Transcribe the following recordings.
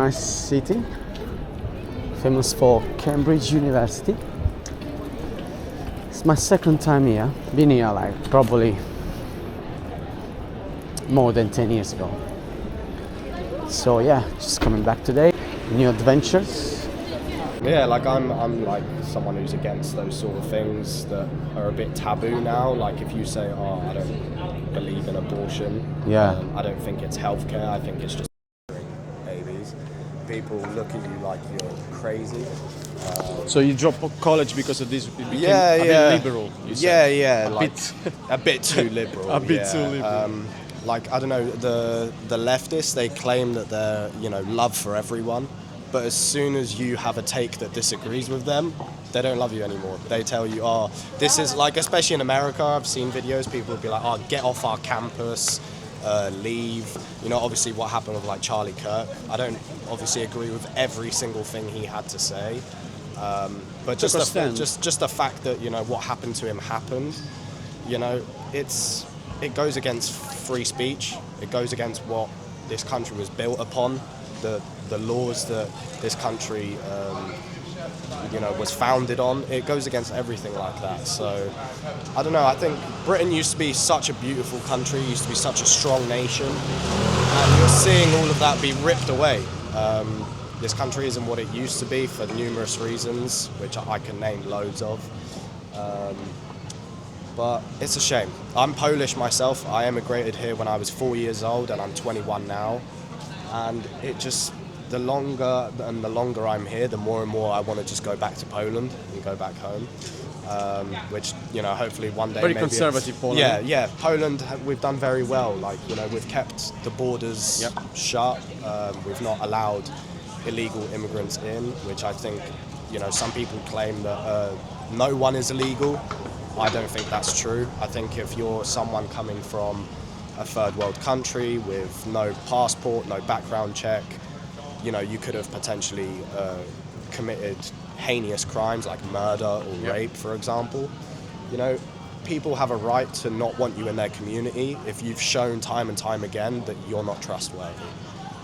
Nice city, famous for Cambridge University. It's my second time here. Been here like probably more than 10 years ago. So yeah, just coming back today. New adventures. Yeah, like I'm like someone who's against those sort of things that are a bit taboo now. Like if you say, "Oh, I don't believe in abortion," Yeah. I don't think it's healthcare. I think it's just babies. People look at you like you're crazy. So you dropped college because of this? It became Yeah, a yeah. bit liberal. You said. Yeah, A like bit. a bit too liberal. A bit yeah. too liberal. Like I don't know, the leftists, they claim that they're love for everyone, but as soon as you have a take that disagrees with them, they don't love you anymore. They tell you, "Oh, this is like," especially in America, I've seen videos. People will be like, "Oh, get off our campus." Leave. Obviously what happened with like Charlie Kirk. I don't obviously agree with every single thing he had to say, but just the fact that what happened to him happened. It goes against free speech. It goes against what this country was built upon, the laws that this country was founded on. It goes against everything like that. So I don't know, I think Britain used to be such a beautiful country, used to be such a strong nation, and you're seeing all of that be ripped away. This country isn't what it used to be for numerous reasons, which I can name loads of. But it's a shame. I'm Polish myself. I emigrated here when I was 4 years old, and I'm 21 now. And the longer I'm here, the more and more I want to just go back to Poland and go back home. Which hopefully one day. Very conservative Poland. Yeah. Poland, we've done very well. Like we've kept the borders shut. We've not allowed illegal immigrants in, which I think some people claim that no one is illegal. I don't think that's true. I think if you're someone coming from a third world country with no passport, no background check, you could have potentially committed heinous crimes like murder or rape, for example. People have a right to not want you in their community if you've shown time and time again that you're not trustworthy.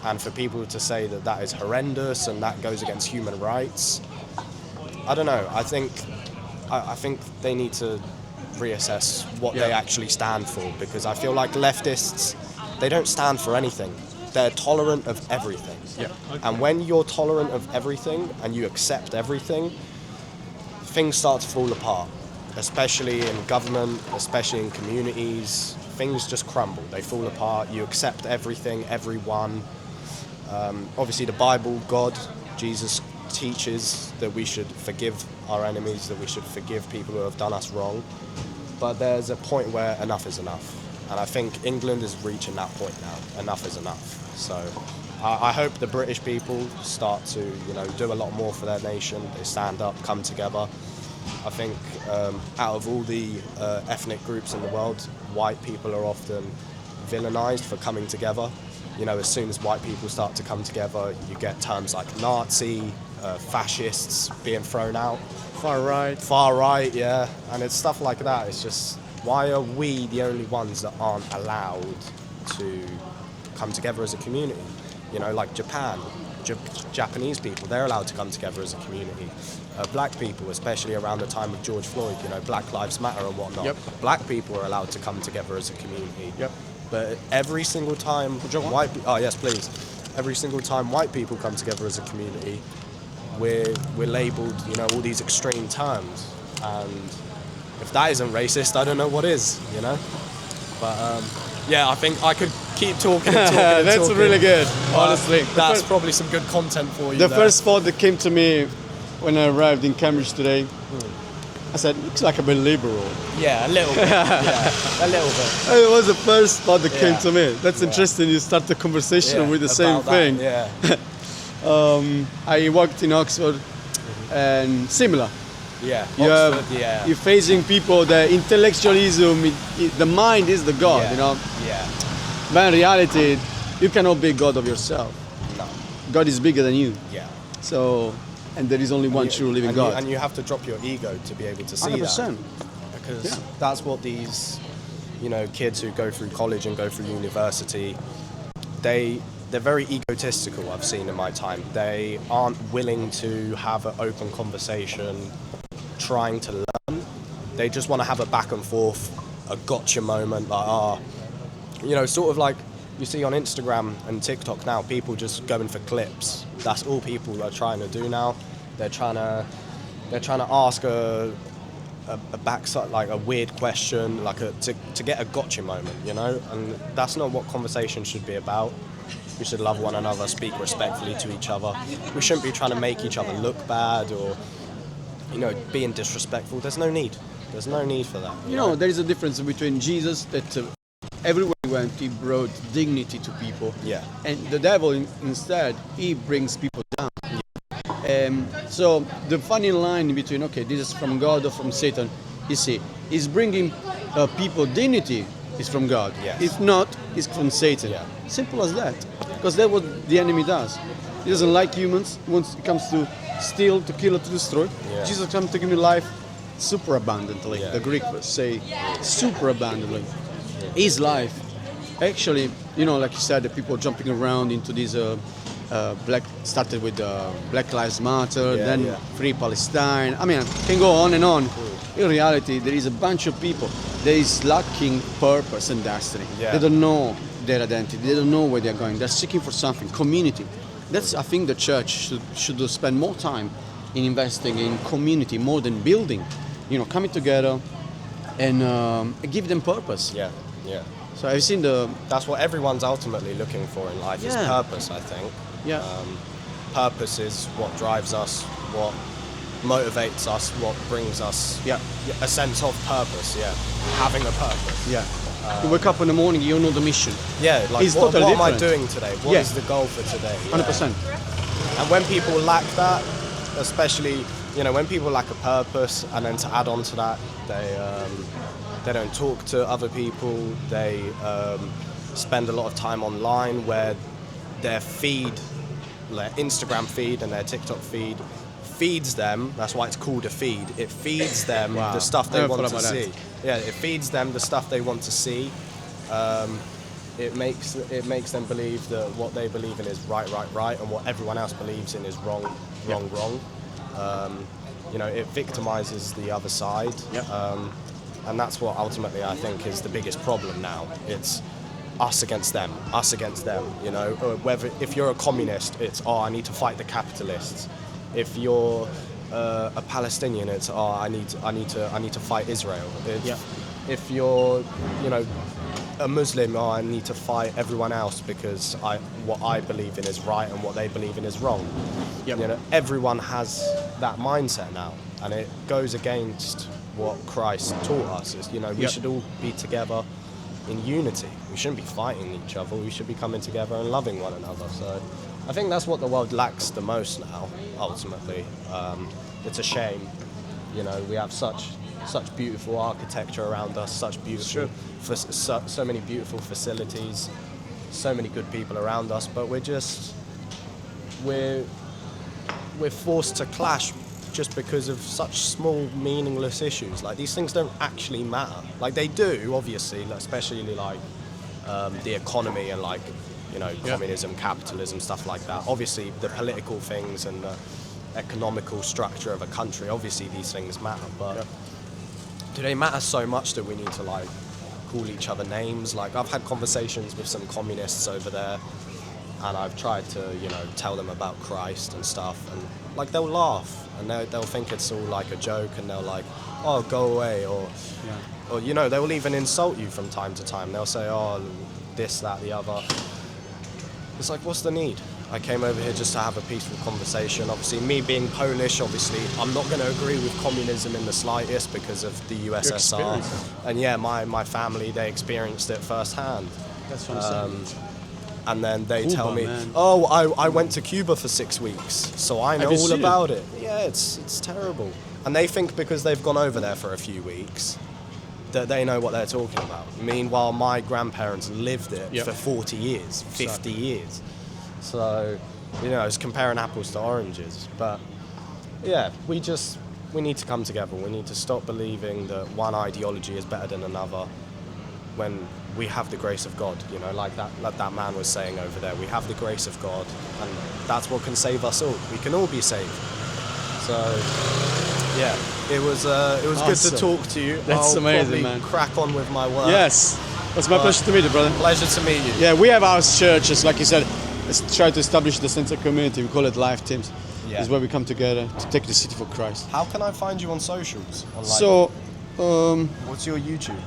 And for people to say that that is horrendous and that goes against human rights, I don't know. I think they need to reassess what they actually stand for, because I feel like leftists, they don't stand for anything. They're tolerant of everything. Yeah. And when you're tolerant of everything and you accept everything, things start to fall apart, especially in government, especially in communities. Things just crumble. They fall apart. You accept everything, everyone. Obviously, the Bible, God, Jesus teaches that we should forgive our enemies, that we should forgive people who have done us wrong. But there's a point where enough is enough. And I think England is reaching that point now. Enough is enough. So I hope the British people start to, do a lot more for their nation. They stand up, come together. I think out of all the ethnic groups in the world, white people are often villainized for coming together. As soon as white people start to come together, you get terms like Nazi, fascists being thrown out. Far right, yeah. And it's stuff like that. It's just, why are we the only ones that aren't allowed to come together as a community? Like Japan, Japanese people, they're allowed to come together as a community. Black people, especially around the time of George Floyd, Black Lives Matter and whatnot. Yep. Black people are allowed to come together as a community. Yep. But every single time every single time white people come together as a community, we're labelled, all these extreme terms. And if that isn't racist, I don't know what is, But I think I could keep talking and talking. That's really good, honestly. That's probably some good content for you. The first thought that came to me when I arrived in Cambridge today, I said, looks like a bit liberal. Yeah, a little bit. A little bit. It was the first thought that came to me. That's interesting. You start the conversation with the same thing. I worked in Oxford, and similar. Yeah. You're facing people that intellectualism, the mind is the God, Yeah. But in reality, you cannot be God of yourself. No. God is bigger than you. Yeah. So, and there is only one true living God. And you have to drop your ego to be able to see 100%. that. Because that's what these, kids who go through college and go through university, they they're very egotistical, I've seen in my time. They aren't willing to have an open conversation, trying to learn. They just want to have a back and forth, a gotcha moment, like, sort of like you see on Instagram and TikTok now, people just going for clips. That's all people are trying to do now. They're trying to ask a backside, like a weird question, like to get a gotcha moment, and that's not what conversation should be about. We should love one another, speak respectfully to each other. We shouldn't be trying to make each other look bad or, being disrespectful. There's no need. There's no need for that. There is a difference between Jesus that everywhere he went, he brought dignity to people. Yeah. And the devil, instead, he brings people down. So the funny line between, okay, this is from God or from Satan, you see, is bringing people dignity is from God. Yes. If not, it's from Satan. Yeah. Simple as that. Because that's what the enemy does. He doesn't like humans. Once it comes to steal, to kill, or to destroy, Yeah. Jesus comes to give you life super abundantly. Yeah. The Greek would say super abundantly. His life, actually, like you said, the people jumping around into these started with Black Lives Matter, Yeah, then yeah. Free Palestine. I mean, can go on and on. In reality, there is a bunch of people that is lacking purpose and destiny. Yeah. They don't know their identity. They don't know where they're going. They're seeking for something. Community. I think the church should spend more time in investing in community more than building. Coming together and give them purpose. Yeah, yeah. So I've seen That's what everyone's ultimately looking for in life, is Yeah. purpose, I think. Yeah. Purpose is what drives us, what motivates us, what brings us Yeah. a sense of purpose, yeah. Having a purpose. Yeah. You wake up in the morning, you know the mission. Yeah, like It's what totally am I different. doing today? What is Yeah. the goal for today? Yeah. 100%. And when people lack that, especially, when people lack a purpose, and then to add on to that, they don't talk to other people, they spend a lot of time online where their feed, their Instagram feed and their TikTok feed feeds them, that's why it's called a feed, it feeds them Wow. the stuff they Never want thought to about see. Yeah, it feeds them the stuff they want to see. It makes them believe that what they believe in is right, and what everyone else believes in is wrong. It victimizes the other side. Yep. And that's what ultimately I think is the biggest problem now. It's us against them. If you're a communist, it's, I need to fight the capitalists. If you're a Palestinian, it's, I need to fight Israel. If you're, a Muslim, I need to fight everyone else because what I believe in is right and what they believe in is wrong. Yep. Everyone has that mindset now, and it goes against what Christ taught us. Is, we Yep. should all be together in unity. We shouldn't be fighting each other. We should be coming together and loving one another. So I think that's what the world lacks the most now, ultimately. It's a shame. We have such beautiful architecture around us, such beautiful, so many beautiful facilities, so many good people around us, but we're forced to clash just because of such small, meaningless issues. Like, these things don't actually matter. Like, they do, obviously, especially like the economy and communism, capitalism, stuff like that. Obviously, the political things and the economical structure of a country, obviously these things matter, but do they matter so much that we need to call each other names? Like, I've had conversations with some communists over there, and I've tried to tell them about Christ and stuff, and they'll laugh and they'll think it's all like a joke, and they'll oh, go away, or they will even insult you from time to time. They'll say, oh, this, that, the other. It's like, what's the need? I came over here just to have a peaceful conversation. Obviously, me being Polish, I'm not going to agree with communism in the slightest because of the USSR. And yeah, my family, they experienced it firsthand. That's what I'm saying. And then they Cuba, tell me, man. oh, I went to Cuba for 6 weeks, so I know Have you all seen about it. Yeah, it's terrible. And they think because they've gone over there for a few weeks that they know what they're talking about. Meanwhile, my grandparents lived it Yep. for 40 years, 50 years. So, it's comparing apples to oranges. But yeah, we need to come together. We need to stop believing that one ideology is better than another. when we have the grace of God, you know, like that man was saying over there. We have the grace of God, and that's what can save us all. We can all be saved. So, yeah, it was good to Awesome. talk to you. That's I'll amazing, probably man. crack on with my work. Yes, it's my pleasure to meet you, brother. Pleasure to meet you. Yeah, we have our churches, like you said, let's try to establish the sense of community. We call it Life Teams. Yeah. It's where we come together to take the city for Christ. How can I find you on socials? So, What's your YouTube?